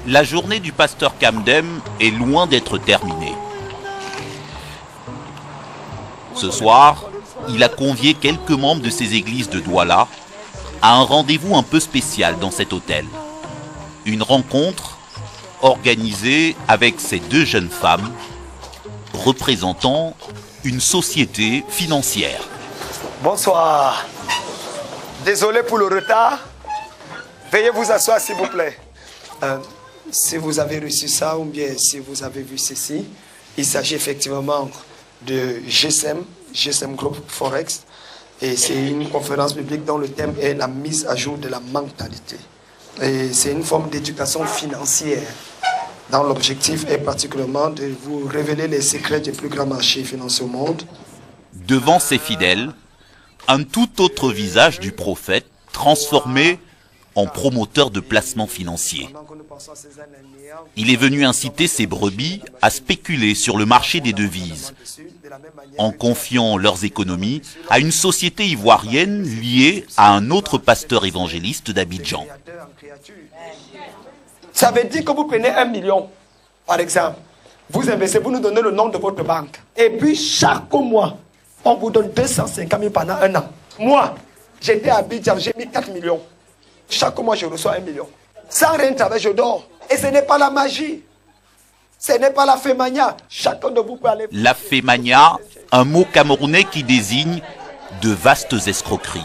La journée du pasteur Kamdem est loin d'être terminée. Ce soir, il a convié quelques membres de ses églises de Douala à un rendez-vous un peu spécial dans cet hôtel. Une rencontre organisée avec ces deux jeunes femmes représentant une société financière. Bonsoir. Désolé pour le retard. Veuillez vous asseoir s'il vous plaît. Si vous avez reçu ça ou bien si vous avez vu ceci, il s'agit effectivement de GSM Group Forex. Et c'est une conférence publique dont le thème est la mise à jour de la mentalité. Et c'est une forme d'éducation financière dont l'objectif est particulièrement de vous révéler les secrets des plus grands marchés financiers au monde. Devant ses fidèles, un tout autre visage du prophète transformé en promoteur de placements financiers. Il est venu inciter ses brebis à spéculer sur le marché des devises, en confiant leurs économies à une société ivoirienne liée à un autre pasteur évangéliste d'Abidjan. Ça veut dire que vous prenez 1 million, par exemple, vous investissez, vous nous donnez le nom de votre banque, et puis chaque mois, on vous donne 250 000 pendant 1 an. Moi, j'étais à Abidjan, j'ai mis 4 millions. Chaque mois, je reçois 1 million. Sans rien travailler, je dors. Et ce n'est pas la magie. Ce n'est pas la fémania. Chacun de vous peut aller... La fémania, un mot camerounais qui désigne de vastes escroqueries.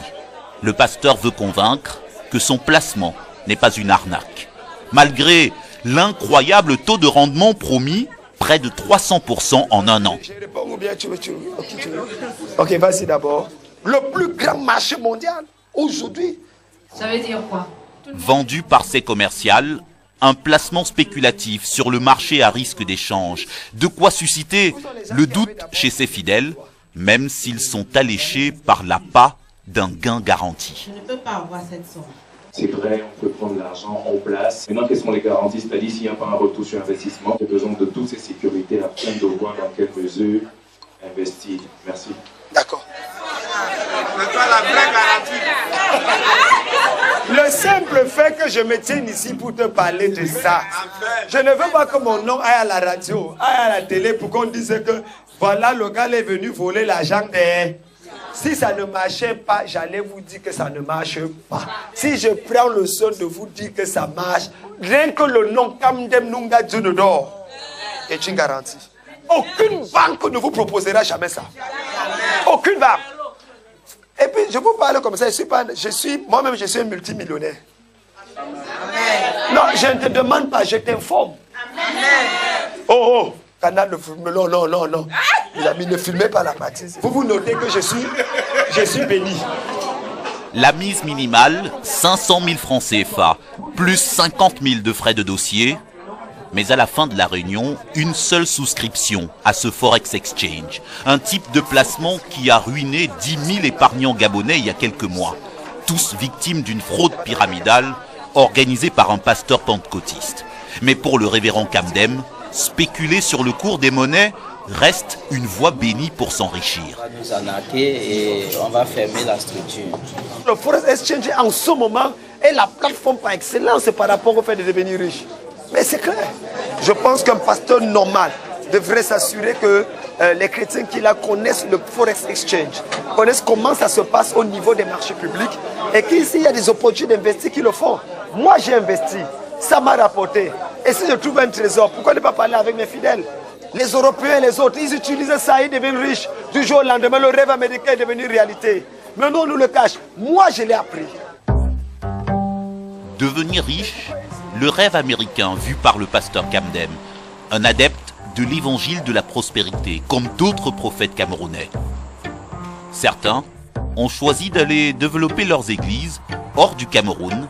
Le pasteur veut convaincre que son placement n'est pas une arnaque. Malgré l'incroyable taux de rendement promis, près de 300% en 1 an. Je réponds ou bien tu veux. Ok, vas-y d'abord. Le plus grand marché mondial, aujourd'hui. Ça veut dire quoi? Vendu par ses commerciales, un placement spéculatif sur le marché à risque d'échange. De quoi susciter le doute chez ses fidèles, même s'ils sont alléchés par l'appât d'un gain garanti. Je ne peux pas avoir cette somme. C'est vrai, on peut prendre l'argent en place. Maintenant, quelles sont les garanties? C'est-à-dire s'il n'y a pas un retour sur investissement, j'ai besoin de toutes ces sécurités afin de voir dans quelle mesure investir. Merci. D'accord. C'est toi la vraie garantie. Le simple fait que je me tienne ici pour te parler de ça, je ne veux pas que mon nom aille à la radio, aille à la télé pour qu'on dise que voilà, le gars est venu voler l'argent des... Si ça ne marchait pas, j'allais vous dire que ça ne marche pas. Si je prends le soin de vous dire que ça marche, rien que le nom Kamdem Nunga Djunodor est une garantie. Aucune banque ne vous proposera jamais ça. Aucune banque. Et puis, je vous parle comme ça, moi-même, je suis un multimillionnaire. Non, je ne te demande pas, je t'informe. Oh, canal de film, non. Les amis, ne filmez pas la bâtisse. Vous notez que je suis béni. La mise minimale, 500 000 francs CFA, plus 50 000 de frais de dossier. Mais à la fin de la réunion, une seule souscription à ce Forex Exchange. Un type de placement qui a ruiné 10 000 épargnants gabonais il y a quelques mois. Tous victimes d'une fraude pyramidale organisée par un pasteur pentecôtiste. Mais pour le révérend Kamdem, spéculer sur le cours des monnaies reste une voie bénie pour s'enrichir. On va nous arnaquer et on va fermer la structure. Le Forex Exchange en ce moment est la plateforme par excellence par rapport au fait de devenir riche. Mais c'est clair. Je pense qu'un pasteur normal devrait s'assurer que les chrétiens qui la connaissent le Forex Exchange, connaissent comment ça se passe au niveau des marchés publics et qu'ici il y a des opportunités d'investir qui le font. Moi j'ai investi, ça m'a rapporté. Et si je trouve un trésor, pourquoi ne pas parler avec mes fidèles? Les Européens et les autres, ils utilisent ça, ils deviennent riches. Du jour au lendemain, le rêve américain est devenu réalité. Mais non, on nous le cache. Moi je l'ai appris. Devenir riche, le rêve américain vu par le pasteur Kamdem, un adepte de l'évangile de la prospérité, comme d'autres prophètes camerounais. Certains ont choisi d'aller développer leurs églises hors du Cameroun